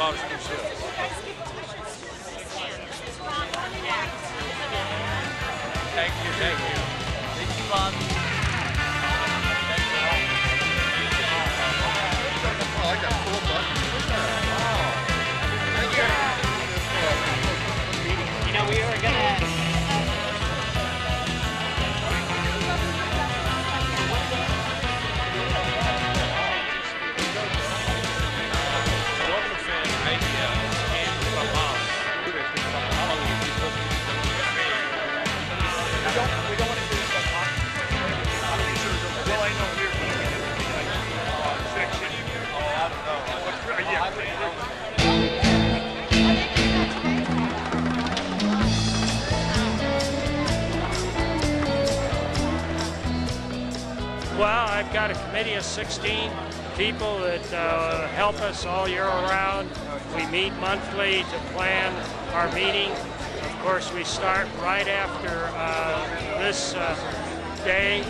our sponsors. Thank you, thank you. Thank you, Bob. Oh, I got a cool button. Thank you. You know, we were gonna... Well, I've got a committee of 16 people that help us all year round. We meet monthly to plan our meeting. Of course, we start right after this day.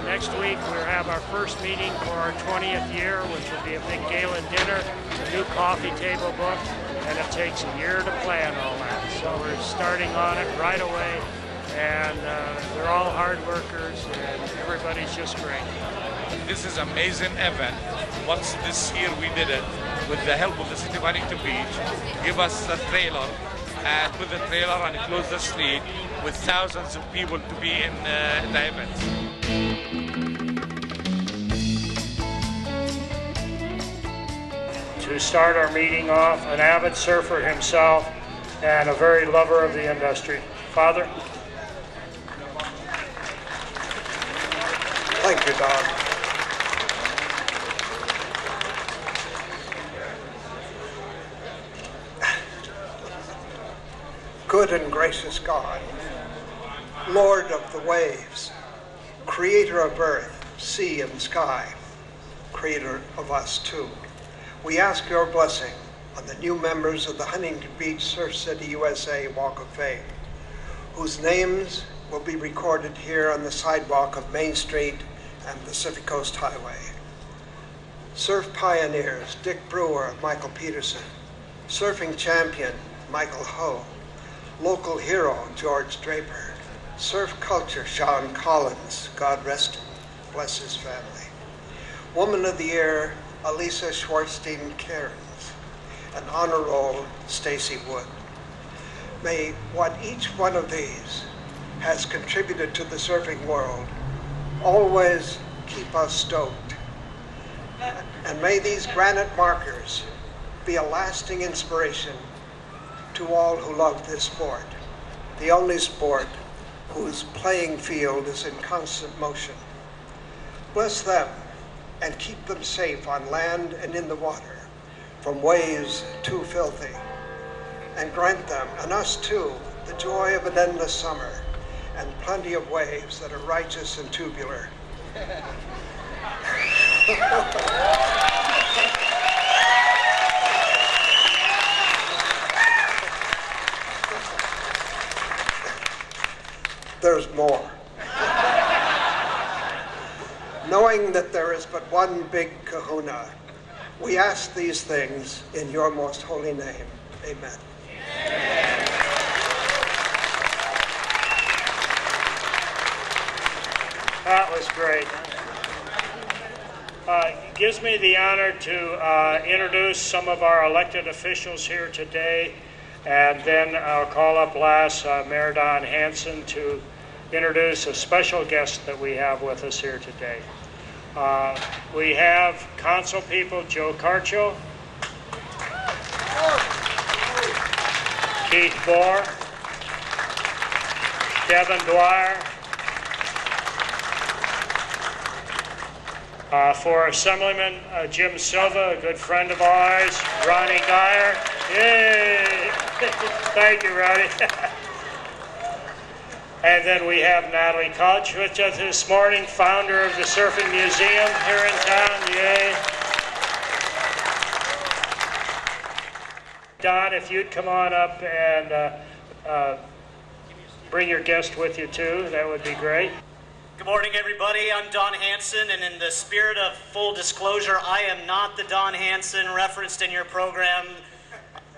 Next week, we'll have our first meeting for our 20th year, which will be a big gala dinner, a new coffee table book, and it takes a year to plan all that. So we're starting on it right away. And they're all hard workers, and everybody's just great. This is an amazing event. Once this year we did it with the help of the City of Huntington Beach, give us the trailer, and with the trailer and close the street with thousands of people to be in the event. To start our meeting off, an avid surfer himself and a very lover of the industry. Father? Thank you, Don. Good and gracious God, Lord of the waves, creator of earth, sea, and sky, creator of us too, we ask your blessing on the new members of the Huntington Beach Surf City USA Walk of Fame, whose names will be recorded here on the sidewalk of Main Street and Pacific Coast Highway. Surf pioneers Dick Brewer, Michael Peterson, surfing champion Michael Ho, local hero George Draper, surf culture Sean Collins, God rest him, bless his family, woman of the year Elisa Schwartzstein Cairns, and honor roll Stacy Wood. May what each one of these has contributed to the surfing world always keep us stoked. And may these granite markers be a lasting inspiration to all who love this sport, the only sport whose playing field is in constant motion. Bless them and keep them safe on land and in the water from waves too filthy, and grant them, and us too, the joy of an endless summer and plenty of waves that are righteous and tubular. There's more. Knowing that there is but one big kahuna, we ask these things in your most holy name. Amen. That was great. It gives me the honor to introduce some of our elected officials here today, and then I'll call up last Mayor Don Hanson to introduce a special guest that we have with us here today. We have council people Joe Carcho, Keith Bohr, Kevin Dwyer, for Assemblyman Jim Silva, a good friend of ours, Ronnie Geyer. Yay! Thank you, Ronnie. And then we have Natalie Koch with us this morning, founder of the Surfing Museum here in town. Yay! Don, if you'd come on up and bring your guest with you too, that would be great. Good morning, everybody. I'm Don Hanson, and in the spirit of full disclosure, I am not the Don Hanson referenced in your program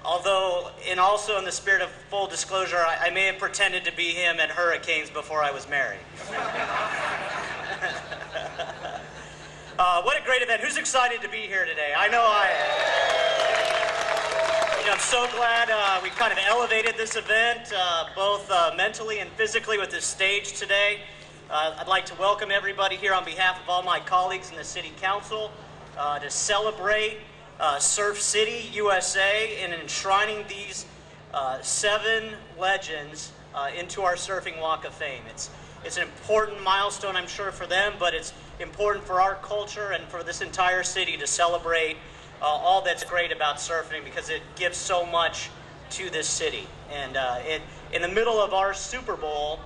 Although, also in the spirit of full disclosure, I may have pretended to be him at hurricanes before I was married. What a great event. Who's excited to be here today? I know I am. I'm so glad we kind of elevated this event, both mentally and physically, with this stage today. I'd like to welcome everybody here on behalf of all my colleagues in the City Council to celebrate Surf City, USA, and enshrining these 7 legends into our Surfing Walk of Fame. It's an important milestone, I'm sure, for them, but it's important for our culture and for this entire city to celebrate all that's great about surfing, because it gives so much to this city. And in the middle of our Super Bowl,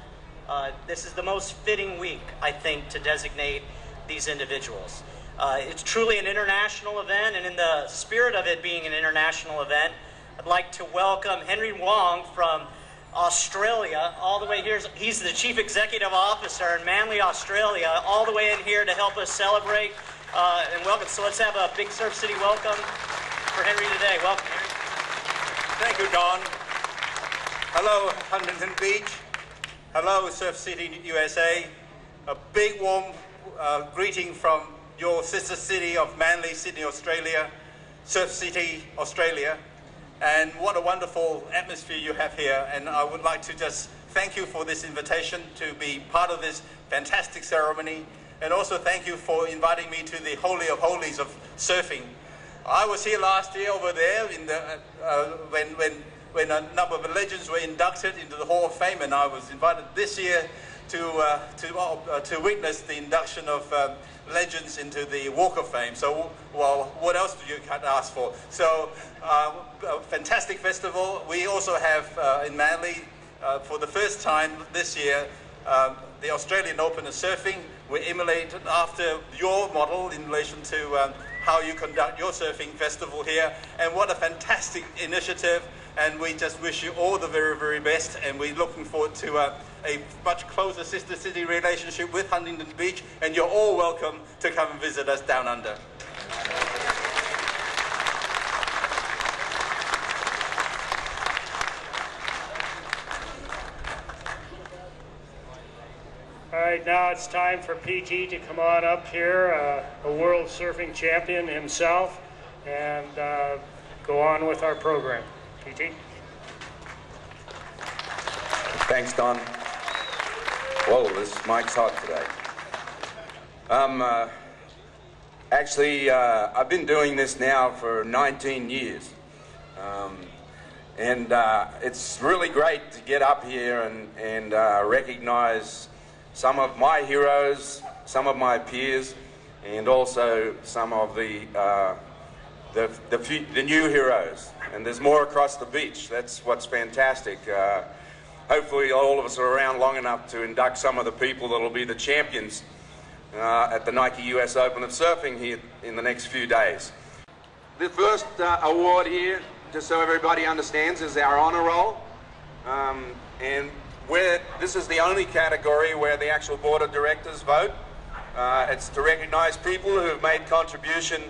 this is the most fitting week, I think, to designate these individuals. It's truly an international event, and in the spirit of it being an international event, I'd like to welcome Henry Wong from Australia, all the way here. He's the Chief Executive Officer in Manly, Australia, all the way in here to help us celebrate and welcome. So let's have a big Surf City welcome for Henry today. Welcome, Henry. Thank you, Don. Hello, Huntington Beach. Hello, Surf City, USA. A big warm greeting from your sister city of Manly, Sydney, Australia, Surf City, Australia. And what a wonderful atmosphere you have here. And I would like to just thank you for this invitation to be part of this fantastic ceremony. And also thank you for inviting me to the Holy of Holies of surfing. I was here last year over there in the, when a number of legends were inducted into the Hall of Fame, and I was invited this year to witness the induction of legends into the Walk of Fame. So, well, what else do you ask for? So, a fantastic festival. We also have in Manly, for the first time this year, the Australian Open of Surfing. We're emulated after your model in relation to how you conduct your surfing festival here. And what a fantastic initiative. And we just wish you all the very, very best. And we're looking forward to a much closer sister city relationship with Huntington Beach. And you're all welcome to come and visit us down under. All right, now it's time for PG to come on up here, a world surfing champion himself, and go on with our program. PG. Thanks, Don. Whoa, this mic's hot today. Actually, I've been doing this now for 19 years. And it's really great to get up here and recognize some of my heroes, some of my peers, and also some of the new heroes. And there's more across the beach. That's what's fantastic. Hopefully all of us are around long enough to induct some of the people that will be the champions at the Nike US Open of Surfing here in the next few days. The first award here, just so everybody understands, is our honor roll. And this is the only category where the actual board of directors vote. It's to recognize people who have made contribution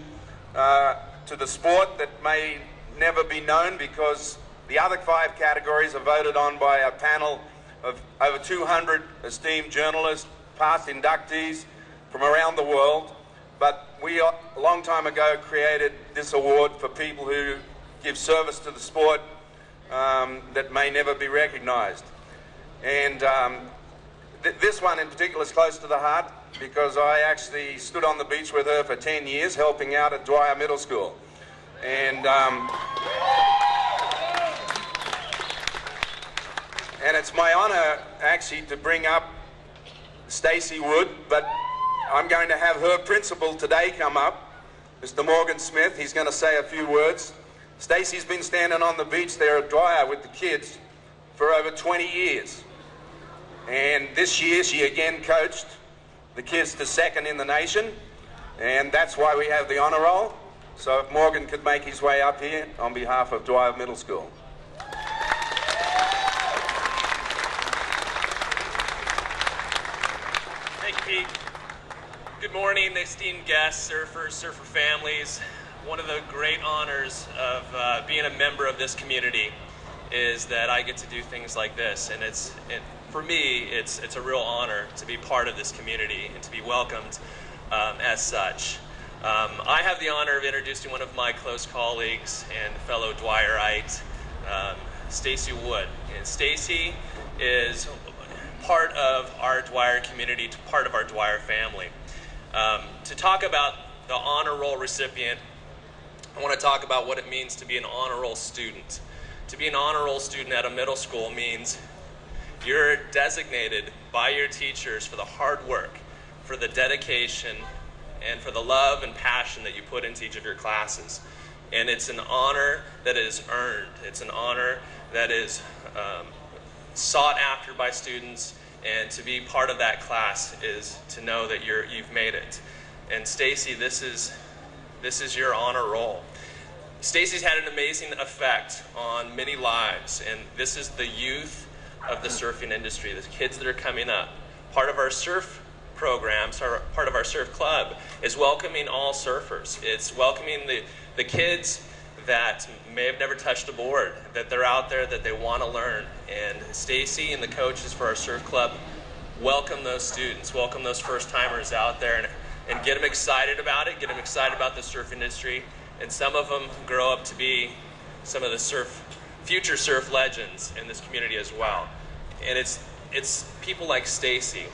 to the sport that may never be known, because the other 5 categories are voted on by a panel of over 200 esteemed journalists, past inductees from around the world. But we, a long time ago, created this award for people who give service to the sport that may never be recognized. And this one in particular is close to the heart, because I actually stood on the beach with her for 10 years helping out at Dwyer Middle School. And it's my honor actually to bring up Stacey Wood, but I'm going to have her principal today come up, Mr. Morgan Smith. He's going to say a few words. Stacey's been standing on the beach there at Dwyer with the kids for over 20 years. And this year she again coached the kids to 2nd in the nation, and that's why we have the honor roll. So if Morgan could make his way up here on behalf of Dwyer Middle School. Thank you, Pete. Good morning, esteemed guests, surfers, surfer families. one of the great honors of being a member of this community is that I get to do things like this, and for me, it's a real honor to be part of this community and to be welcomed as such. I have the honor of introducing one of my close colleagues and fellow Dwyerite, Stacy Wood. And Stacy is part of our Dwyer community, part of our Dwyer family. To talk about the honor roll recipient, I want to talk about what it means to be an honor roll student. To be an honor roll student at a middle school means you're designated by your teachers for the hard work, for the dedication, and for the love and passion that you put into each of your classes. And it's an honor that is earned. It's an honor that is sought after by students, and to be part of that class is to know that you've made it. And Stacy, this is your honor roll. Stacy's had an amazing effect on many lives, and this is the youth of the surfing industry, the kids that are coming up. Part of our surf programs, part of our surf club, is welcoming all surfers. It's welcoming the kids that may have never touched a board, that they're out there, that they want to learn. And Stacy and the coaches for our surf club welcome those students, welcome those first-timers out there, and get them excited about it, get them excited about the surf industry. And some of them grow up to be some of the future surf legends in this community as well. And it's people like Stacy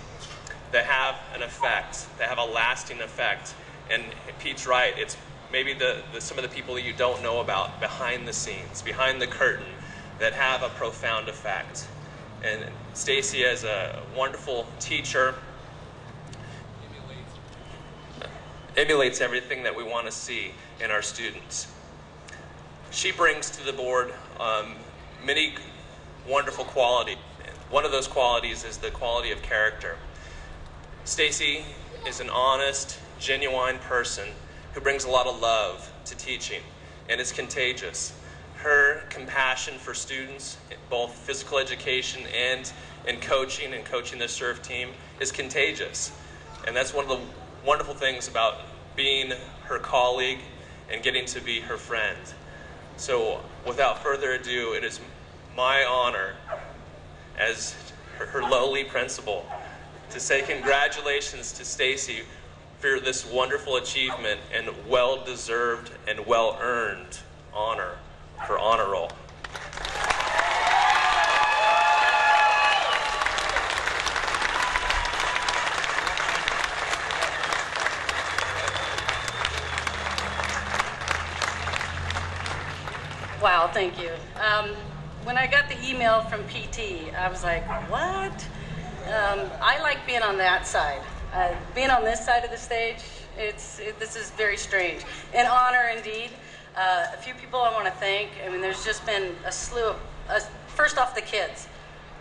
that have an effect, that have a lasting effect. And Pete's right, it's maybe some of the people that you don't know about behind the scenes, behind the curtain, that have a profound effect. And Stacy, as a wonderful teacher, emulates everything that we want to see in our students. She brings to the board many wonderful qualities. One of those qualities is the quality of character. Stacy is an honest, genuine person who brings a lot of love to teaching, and it's contagious. Her compassion for students, both physical education and in coaching the surf team, is contagious. And that's one of the wonderful things about being her colleague and getting to be her friend. So without further ado, it is my honor as her lowly principal to say congratulations to Stacy for this wonderful achievement and well-deserved and well-earned honor for honor roll. Wow, thank you. When I got the email from PT, I was like, what? I like being on that side. Being on this side of the stage, this is very strange. An honor indeed. A few people I want to thank. I mean, there's just been a slew of, first off, the kids.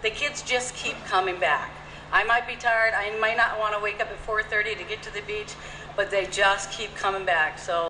The kids just keep coming back. I might be tired. I might not want to wake up at 4:30 to get to the beach, but they just keep coming back. So